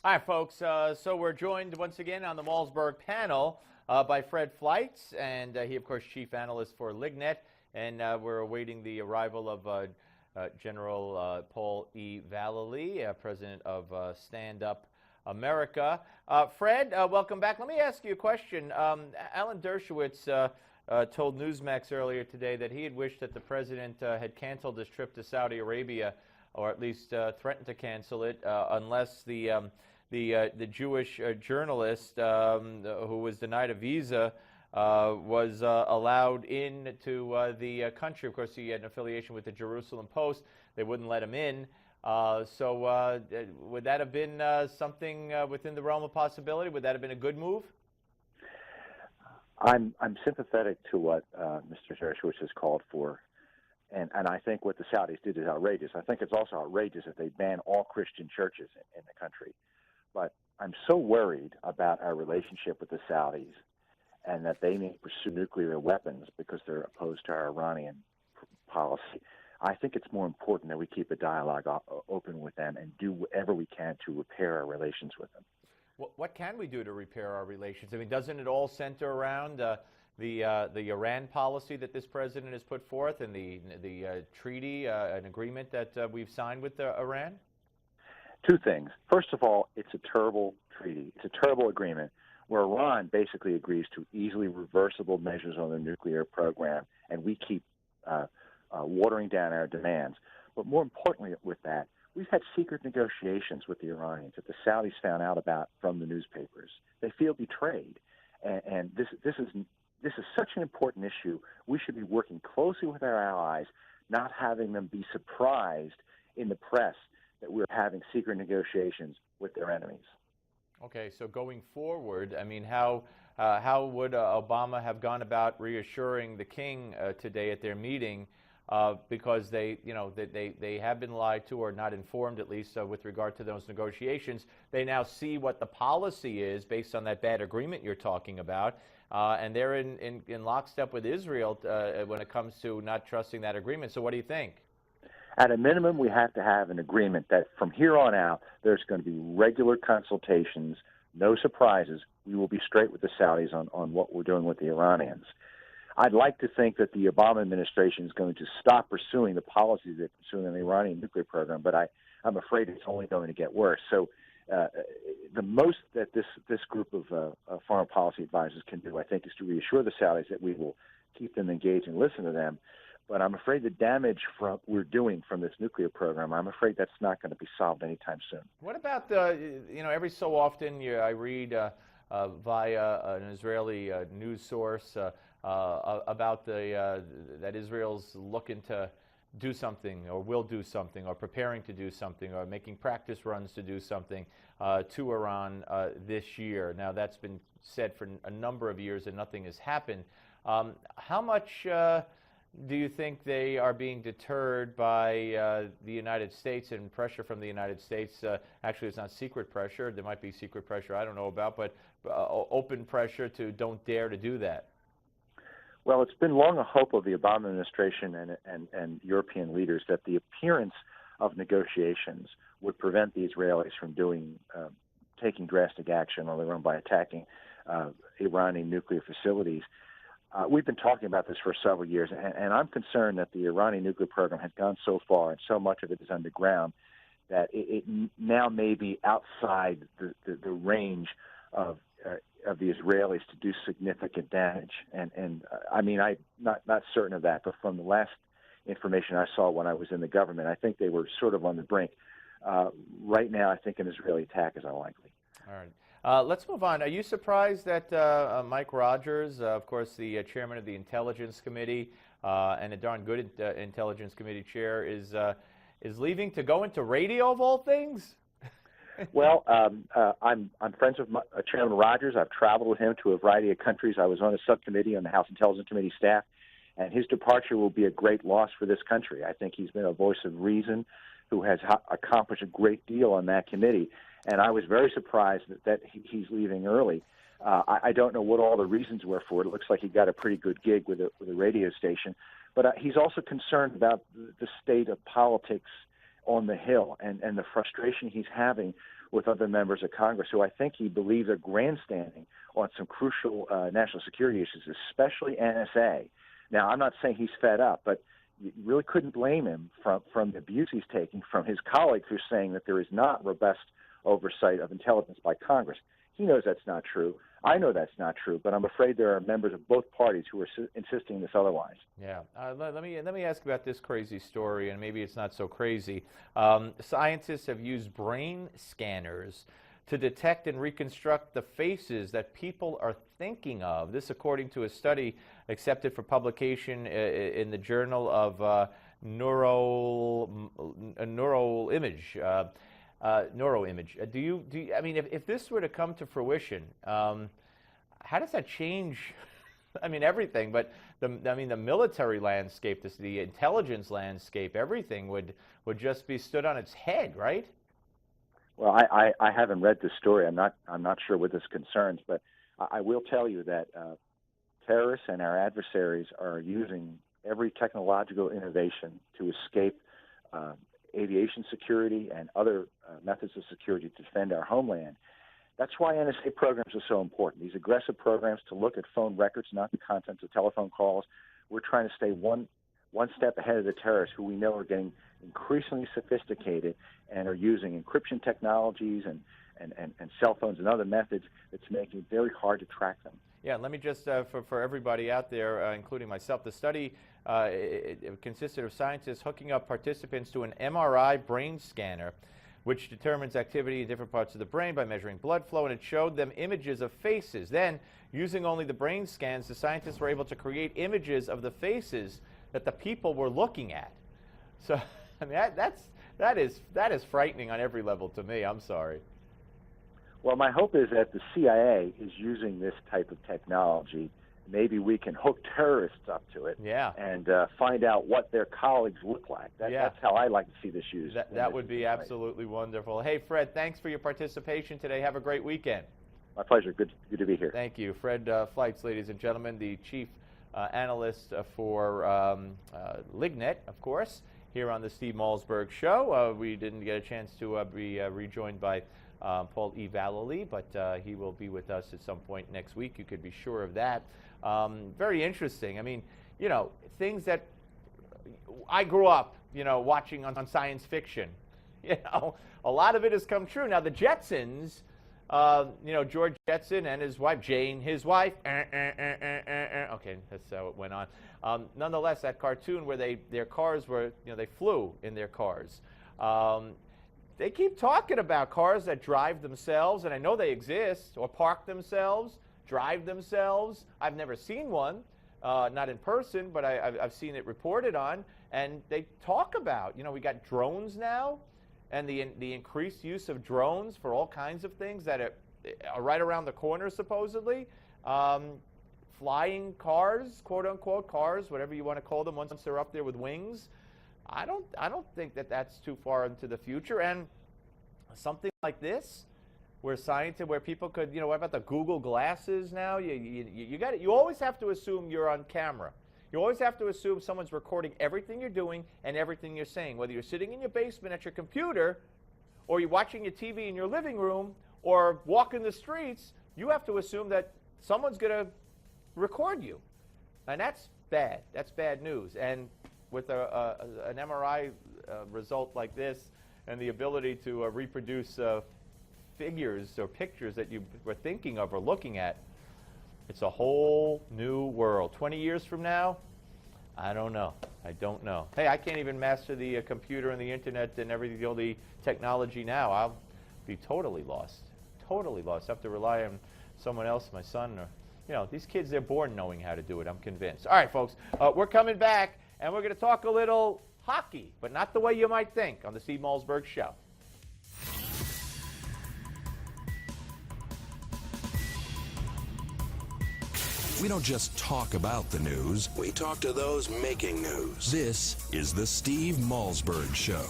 Hi, folks. So we're joined once again on the Malzberg panel by Fred Fleitz, and he, of course, chief analyst for LIGNET, and we're awaiting the arrival of General Paul E. Vallely, president of Stand Up America. Fred, welcome back. Let me ask you a question. Alan Dershowitz told Newsmax earlier today that he had wished that the president had canceled his trip to Saudi Arabia, or at least threatened to cancel it, unless the Jewish journalist who was denied a visa was allowed into the country. Of course, he had an affiliation with the Jerusalem Post. They wouldn't let him in. So would that have been something within the realm of possibility? Would that have been a good move? I'm sympathetic to what Mr. Dershowitz has called for. And I think what the Saudis did is outrageous. I think it's also outrageous that they ban all Christian churches in the country. But I'm so worried about our relationship with the Saudis and that they may pursue nuclear weapons because they're opposed to our Iranian policy. I think it's more important that we keep a dialogue open with them and do whatever we can to repair our relations with them. What can we do to repair our relations? I mean, doesn't it all center around the Iran policy that this president has put forth and the treaty, an agreement that we've signed with Iran? Two things. First of all, it's a terrible treaty. It's a terrible agreement where Iran basically agrees to easily reversible measures on their nuclear program, and we keep watering down our demands. But more importantly with that, we've had secret negotiations with the Iranians that the Saudis found out about from the newspapers. They feel betrayed, and this is such an important issue. We should be working closely with our allies, not having them be surprised in the press that we're having secret negotiations with their enemies. Okay, so going forward, I mean, how would Obama have gone about reassuring the king today at their meeting, because they have been lied to or not informed, at least with regard to those negotiations. They now see what the policy is based on that bad agreement you're talking about, and they're in lockstep with Israel when it comes to not trusting that agreement. So what do you think? At a minimum, we have to have an agreement that from here on out, there's going to be regular consultations, no surprises. We will be straight with the Saudis on what we're doing with the Iranians. I'd like to think that the Obama administration is going to stop pursuing the policies they're pursuing in the Iranian nuclear program, but I'm afraid it's only going to get worse. So the most that this group of foreign policy advisors can do, I think, is to reassure the Saudis that we will keep them engaged and listen to them. But I'm afraid the damage we're doing from this nuclear program, I'm afraid that's not going to be solved anytime soon. What about every so often I read via an Israeli news source about that Israel's looking to do something or will do something or preparing to do something or making practice runs to do something to Iran this year. Now, that's been said for a number of years and nothing has happened. How much do you think they are being deterred by the United States and pressure from the United States? Actually, it's not secret pressure. There might be secret pressure I don't know about, but open pressure to don't dare to do that. Well, it's been long a hope of the Obama administration and European leaders that the appearance of negotiations would prevent the Israelis from taking drastic action on their own by attacking Iranian nuclear facilities. We've been talking about this for several years, and I'm concerned that the Iranian nuclear program has gone so far, and so much of it is underground, that it now may be outside the range of the Israelis to do significant damage. And I mean, I'm not certain of that, but from the last information I saw when I was in the government, I think they were sort of on the brink. Right now, I think an Israeli attack is unlikely. All right. Let's move on. Are you surprised that Mike Rogers, of course, the chairman of the Intelligence Committee and a darn good Intelligence Committee chair, is leaving to go into radio of all things? Well, I'm friends with Chairman Rogers. I've traveled with him to a variety of countries. I was on a subcommittee on the House Intelligence Committee staff, and his departure will be a great loss for this country. I think he's been a voice of reason who has accomplished a great deal on that committee. And I was very surprised that he's leaving early. I don't know what all the reasons were for it. It looks like he got a pretty good gig with a radio station. But he's also concerned about the state of politics on the Hill and the frustration he's having with other members of Congress who I think he believes are grandstanding on some crucial national security issues, especially NSA. Now, I'm not saying he's fed up, but you really couldn't blame him from the abuse he's taking from his colleagues who are saying that there is not robust oversight of intelligence by Congress. He knows that's not true. I know that's not true, but I'm afraid there are members of both parties who are insisting this otherwise. Yeah. Let me ask about this crazy story, and maybe it's not so crazy. Scientists have used brain scanners to detect and reconstruct the faces that people are thinking of. This, according to a study accepted for publication in the Journal of Neuroimage. I mean, if this were to come to fruition, how does that change? I mean, everything, but the military landscape, the intelligence landscape, everything would just be stood on its head, right? Well, I haven't read this story. I'm not sure what this concerns, but I will tell you that terrorists and our adversaries are using every technological innovation to escape aviation security and other methods of security to defend our homeland. That's why NSA programs are so important. These aggressive programs to look at phone records, not the contents of telephone calls. We're trying to stay one step ahead of the terrorists, who we know are getting increasingly sophisticated and are using encryption technologies and cell phones and other methods that's making it very hard to track them. Yeah, let me just, for everybody out there, including myself, the study it consisted of scientists hooking up participants to an MRI brain scanner, which determines activity in different parts of the brain by measuring blood flow, and it showed them images of faces. Then, using only the brain scans, the scientists were able to create images of the faces that the people were looking at. So, I mean, that is frightening on every level to me. I'm sorry. Well, my hope is that the CIA is using this type of technology. Maybe we can hook terrorists up to it, and find out what their colleagues look like. That's how I like to see this used. That would be absolutely wonderful. Hey, Fred, thanks for your participation today. Have a great weekend. My pleasure. Good to be here. Thank you. Fred Fleitz, ladies and gentlemen, the chief analyst for LIGNET, of course, here on the Steve Malzberg Show. We didn't get a chance to be rejoined by Paul E. Vallely, but he will be with us at some point next week. You could be sure of that. Very interesting. I mean, you know, things that I grew up, you know, watching on science fiction. You know, a lot of it has come true. Now, the Jetsons, you know, George Jetson and his wife, Jane, his wife, okay, that's how it went on. Nonetheless, that cartoon where their cars were, you know, they flew in their cars. They keep talking about cars that drive themselves, and I know they exist, or park themselves, drive themselves. I've never seen one, not in person, but I've seen it reported on, and they talk about, you know, we got drones now, and the increased use of drones for all kinds of things that are right around the corner, supposedly. Flying cars, quote-unquote cars, whatever you want to call them, once they're up there with wings. I don't think that that's too far into the future. And something like this, where people could, you know, what about the Google glasses now? You always have to assume you're on camera. You always have to assume someone's recording everything you're doing and everything you're saying. Whether you're sitting in your basement at your computer, or you're watching your TV in your living room, or walking the streets, you have to assume that someone's going to record you. And that's bad. That's bad news. And with an MRI result like this, and the ability to reproduce figures or pictures that you were thinking of or looking at, it's a whole new world. 20 years from now, I don't know. I don't know. Hey, I can't even master the computer and the internet and everything, all the technology now. I'll be totally lost. Totally lost. I have to rely on someone else, my son, or, you know, these kids, they're born knowing how to do it, I'm convinced. All right, folks, we're coming back, and we're going to talk a little hockey, but not the way you might think, on the Steve Malzberg Show. We don't just talk about the news, we talk to those making news. This is the Steve Malzberg Show.